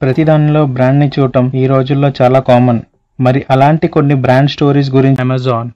ప్రతి దానిలో బ్రాండ్‌ని చూడటం ఈ రోజుల్లో చాలా కామన్. మరి అలాంటి కొన్ని బ్రాండ్ స్టోరీస్ గురించి అమెజాన్.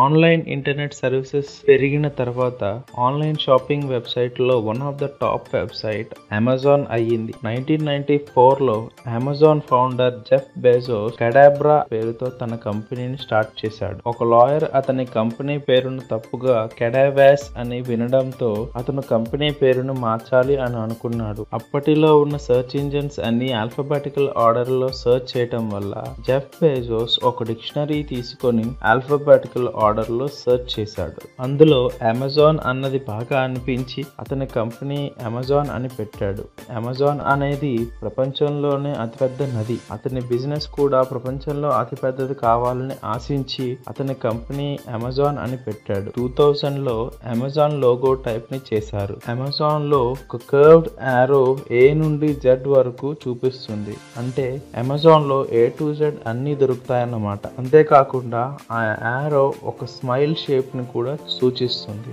ఆన్లైన్ ఇంటర్నెట్ సర్వీసెస్ పెరిగిన తర్వాత ఆన్లైన్ షాపింగ్ వెబ్సైట్లో one of the top website Amazon అయ్యింది. 1994లో అమెజాన్ ఫౌండర్ జెఫ్ బెజోస్ కడాబ్రా పేరుతో తన కంపెనీని స్టార్ట్ చేశాడు. ఒక లాయర్ అతని కంపెనీ పేరును తప్పుగా కడావాస్ అని వినడంతో అతను కంపెనీ పేరును మార్చాలి అని అనుకున్నాడు. అప్పటిలో ఉన్న సెర్చ్ ఇంజిన్స్ అన్ని ఆల్ఫాబెటికల్ ఆర్డర్ లో సెర్చ్ చేయటం వల్ల జెఫ్ బెజోస్ ఒక డిక్షనరీ తీసుకొని ఆల్ఫాబెటికల్ ఆర్డర్ లో సెర్చ్ చేశాడు. అందులో అమెజాన్ అన్నది బాగా అనిపించి అతని కంపెనీ అమెజాన్ అని పెట్టాడు. అమెజాన్ అనేది ప్రపంచంలోనే అతిపెద్ద నది. అతని బిజినెస్ కూడా ప్రపంచంలో అతిపెద్దది కావాలని ఆశించి అతని కంపెనీ అమెజాన్ అని పెట్టాడు. 2000లో అమెజాన్ లోగో టైప్ ని చేశారు. అమెజాన్ లో ఒక కర్వ్డ్ యారో ఏ నుండి జెడ్ వరకు చూపిస్తుంది. అంటే అమెజాన్ లో ఏ టు జెడ్ అన్ని దొరుకుతాయన్నమాట. అంతేకాకుండా ఆ యారో ఒక స్మైల్ షేప్ ని కూడా సూచిస్తుంది.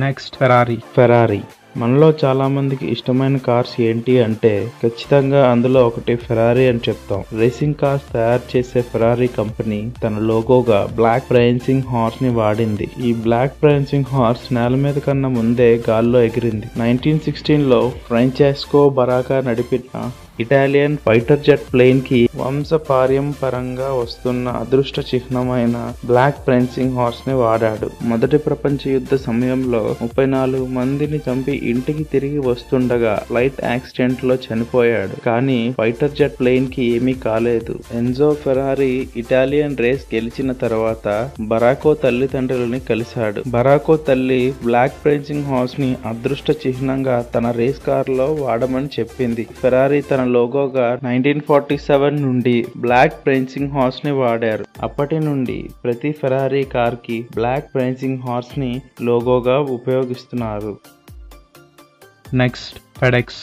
Next Ferrari. మనలో చాలా మందికి ఇష్టమైన కార్స్ ఏంటి అంటే ఖచ్చితంగా అందులో ఒకటి ఫెరారీ అని చెప్తాం. రేసింగ్ కార్స్ తయారు చేసే ఫెరారీ కంపెనీ తన లోగోగా బ్లాక్ ప్రాన్సింగ్ హార్స్ ని వాడింది. ఈ బ్లాక్ ప్రాన్సింగ్ హార్స్ నేల మీద కన్నా ముందే గాల్లో ఎగిరింది. 1916లో ఫ్రాంచెస్కో బరాకా నడిపిన ఇటాలియన్ ఫైటర్ జెట్ ప్లేన్ కి వంశపార్యంపరంగా వస్తున్న అదృష్ట చిహ్నమైన బ్లాక్ ప్రాన్సింగ్ హార్స్ ని వాడాడు. మొదటి ప్రపంచ యుద్ధ సమయంలో 34 మందిని చంపి ఇంటికి తిరిగి వస్తుండగా ఫ్లైట్ యాక్సిడెంట్ లో చనిపోయాడు. కానీ ఫైటర్ జెట్ ప్లేన్ కి ఏమీ కాలేదు. ఎన్జో ఫెరారీ ఇటాలియన్ రేస్ గెలిచిన తర్వాత బరాకో తల్లిదండ్రులని కలిశాడు. బరాకో తల్లి బ్లాక్ ప్రాన్సింగ్ హార్స్ ని అదృష్ట చిహ్నంగా తన రేస్ కార్ లో వాడమని చెప్పింది. ఫెరారీ తన లోగోగా 1947 నుండి బ్లాక్ ప్రాన్సింగ్ హార్స్ ని వాడారు. అప్పటి నుండి ప్రతి ఫెరారీ కార్ కి బ్లాక్ ప్రాన్సింగ్ హార్స్ ని లోగోగా ఉపయోగిస్తున్నారు. Next FedEx.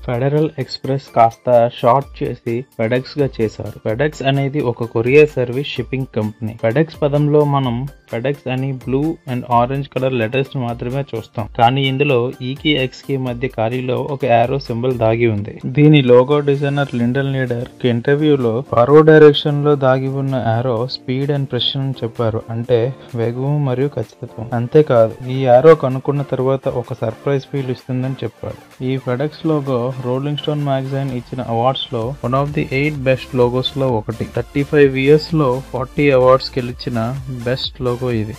ఫెడరల్ ఎక్స్ప్రెస్ కాస్త షార్ట్ చేసి ఫెడెక్స్ గా చేశారు. ఫెడెక్స్ అనేది ఒక courier service shipping company. FedEx పదంలో మనం ఫెడెక్స్ అని blue and orange colour letters మాత్రమే చూస్తాం. కానీ ఇందులో ఈ కి ఎక్స్ కి మధ్య ఖాళీలో ఒక యారో సింబల్ దాగి ఉంది. దీని లోగో డిజైనర్ లిండన్ లీడర్ ఇంటర్వ్యూలో ఫార్వర్డ్ డైరెక్షన్ లో దాగి ఉన్న యారో స్పీడ్ అండ్ ప్రెసిషన్ అని చెప్పారు. అంటే వేగం మరియు ఖచ్చితత్వం. అంతేకాదు ఈ యారో కనుక్కున్న తర్వాత ఒక సర్ప్రైజ్ ఫీల్ ఇస్తుందని చెప్పారు. ఈ FedEx logo Rolling Stone magazine ఇచ్చిన అవార్డ్స్ లో one of the 8 best logos లో ఒకటి. 35 ఇయర్స్ లో 40 అవార్డ్స్ గెలిచిన బెస్ట్ లోగో ఇది.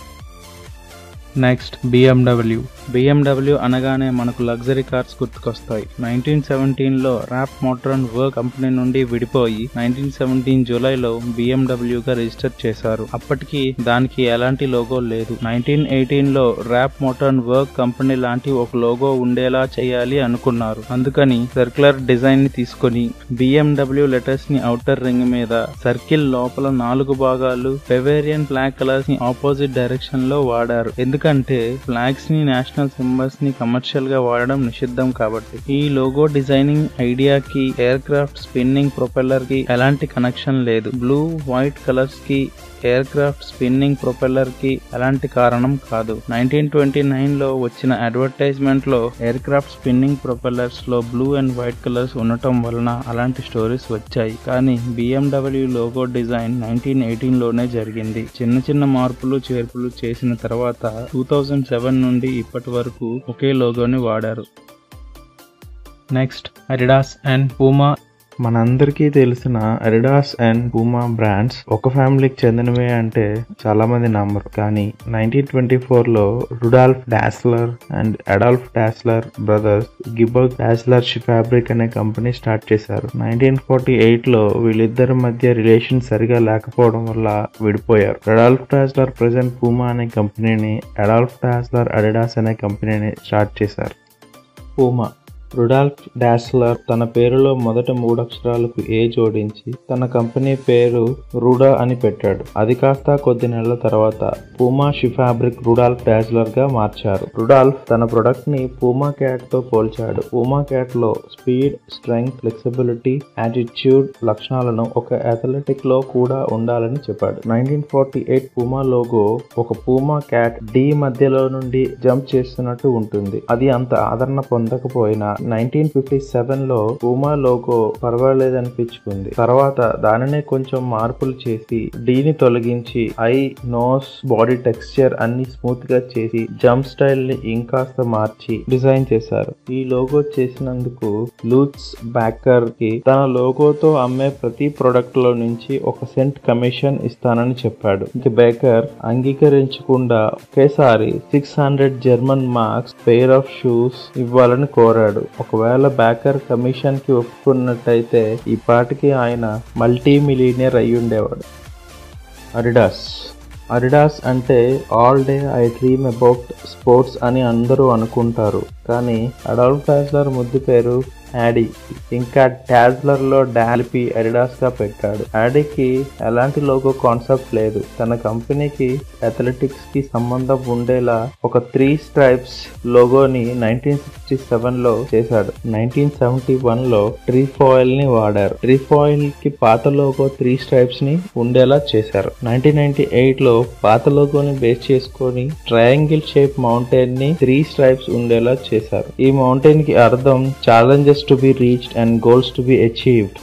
నెక్స్ట్ బిఎండబ్ల్యూ అనగానే మనకు లగ్జరీ కార్స్ గుర్తుకొస్తాయి. 1917లో Rapp motor and work company నుండి విడిపోయి 1917 జూలైలో బిఎండబ్ల్యూగా రిజిస్టర్ చేశారు. అప్పటికి దానికి ఎలాంటి లోగో లేదు. 1918లో Rapp motor and work company లాంటి ఒక లోగో ఉండేలా చేయాలి అనుకున్నారు. అందుకని సర్క్యులర్ డిజైన్ ని తీసుకొని బిఎండబ్ల్యూ లెటర్స్ ని ఔటర్ రింగ్ మీద సర్కిల్ లోపల 4 భాగాలు బెవేరియన్ ఫ్లాగ్ కలర్స్ ని ఆపోజిట్ డైరెక్షన్ లో వాడారు. ఎందుకంటే ఫ్లాగ్స్ ని నేషనల్ సింబల్స్ ని కమర్షియల్ గా వాడడం నిషిద్ధం కాబట్టి. ఈ లోగో డిజైనింగ్ ఐడియాకి ఎయిర్ క్రాఫ్ట్ స్పిన్నింగ్ ప్రొపెల్లర్ కి ఎలాంటి కనెక్షన్ లేదు. బ్లూ వైట్ కలర్స్ కి ఎయిర్ క్రాఫ్ట్ స్పిన్నింగ్ ప్రొపెల్లర్ కి ఎలాంటి కారణం కాదు. 1929లో వచ్చిన అడ్వర్టైజ్మెంట్ లో ఎయిర్ క్రాఫ్ట్ స్పిన్నింగ్ ప్రొపెల్లర్స్ లో బ్లూ అండ్ వైట్ కలర్స్ ఉండటం వలన అలాంటి స్టోరీస్ వచ్చాయి. కానీ బిఎండబ్ల్యూ లోగో డిజైన్ 1918లోనే జరిగింది. చిన్న మార్పులు చేర్పులు చేసిన తర్వాత 2007 నుండి ఇప్పటి వరకు ఒకే లోగోని వాడారు. Next Adidas and Puma. మనందరికీ తెలిసిన అడిడాస్ అండ్ పూమా బ్రాండ్స్ ఒక ఫ్యామిలీకి చెందినవే అంటే చాలా మంది నమ్మరు. కానీ 1924లో Rudolf Dassler and Adolf Dassler brothers గిబర్గ్ డాస్లర్ ఫ్యాబ్రిక్ అనే కంపెనీ స్టార్ట్ చేశారు. 1948లో వీళ్ళిద్దరి మధ్య రిలేషన్ సరిగా లేకపోవడం వల్ల విడిపోయారు. అడాల్ఫ్ డాస్లర్ ప్రెజెంట్ పూమా అనే కంపెనీని, అడాల్ఫ్ డాస్లర్ అడిడాస్ అనే కంపెనీని స్టార్ట్ చేశారు. పూమా. రుడాల్ఫ్ డాస్లర్ తన పేరులో మొదటి 3 అక్షరాలకు ఏ జోడించి తన కంపెనీ పేరు రూడా అని పెట్టాడు. అది కాస్త కొద్ది నెలల తర్వాత పూమా ఫ్యాబ్రిక్ రుడాల్ఫ్ డాస్లర్ గా మార్చారు. రుడాల్ఫ్ తన ప్రొడక్ట్ ని పూమా క్యాట్ తో పోల్చాడు. పూమా క్యాట్ లో స్పీడ్, స్ట్రెంగ్త్, ఫ్లెక్సిబిలిటీ, యాటిట్యూడ్ లక్షణాలను ఒక అథ్లెటిక్ లో కూడా ఉండాలని చెప్పాడు. 1948 పూమా లోగో ఒక పూమా క్యాట్ డి మధ్యలో నుండి జంప్ చేస్తున్నట్టు ఉంటుంది. అది అంత ఆదరణ పొందకపోయినా 1957లో పూమా లోగో పర్వాలేదనిపించుకుంది. తర్వాత దానినే కొంచెం మార్పులు చేసి డీని తొలగించి ఐ, నోస్, బాడీ టెక్స్చర్ అన్ని స్మూత్ గా చేసి జంప్ స్టైల్ ని ఇంకాస్త మార్చి డిజైన్ చేశారు. ఈ లోగో చేసినందుకు లూట్స్ బేకర్ కి తన లోగోతో అమ్మే ప్రతి ప్రొడక్ట్ లో నుంచి 1 సెంట్ కమిషన్ ఇస్తానని చెప్పాడు. ఇంక బేకర్ అంగీకరించకుండా ఒకేసారి 600 German marks pair of shoes ఇవ్వాలని కోరాడు. ఒకవేళ బేకర్ కమిషన్ కి ఒప్పుకున్నట్టయితే ఈ పాటికి ఆయన మల్టీ మిలియనర్ అయ్యుండేవాడు. అడిడాస్ అంటే all day I dream about sports అని అందరూ అనుకుంటారు. కానీ అడాల్ఫ్ డాస్లర్ ముద్దు పేరు యాడీ. ఇంకా డాజ్లర్ లో డాల్పి అడిడాస్ గా పెట్టాడు. యాడీకి ఎలాంటి లోగో కాన్సెప్ట్ లేదు. తన కంపెనీకి అథ్లెటిక్స్ కి సంబంధం ఉండేలా ఒక 3 స్ట్రైప్స్ లోగోని 1967లో చేశాడు. 1971లో ట్రీఫాయిల్ ని వాడారు. ట్రీఫాయిల్ కి పాత లోగో 3 స్ట్రైప్స్ ని ఉండేలా చేశారు. 1998లో పాత లోగోని బేస్ చేసుకొని ట్రయాంగిల్ షేప్ మౌంటైన్ ని 3 స్ట్రైప్స్ ఉండేలా చేశారు. ఈ మౌంటైన్ కి అర్థం challenges to be reached and goals to be achieved.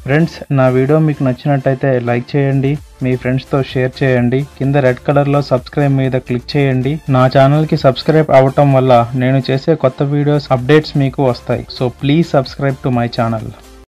Friends, నా వీడియో మీకు నచ్చినట్టయితే లైక్ చేయండి, మీ ఫ్రెండ్స్తో షేర్ చేయండి. కింద రెడ్ కలర్లో సబ్స్క్రైబ్ మీద క్లిక్ చేయండి. నా ఛానల్కి సబ్స్క్రైబ్ అవ్వటం వల్ల నేను చేసే కొత్త వీడియోస్ అప్డేట్స్ మీకు వస్తాయి. So please subscribe to my channel.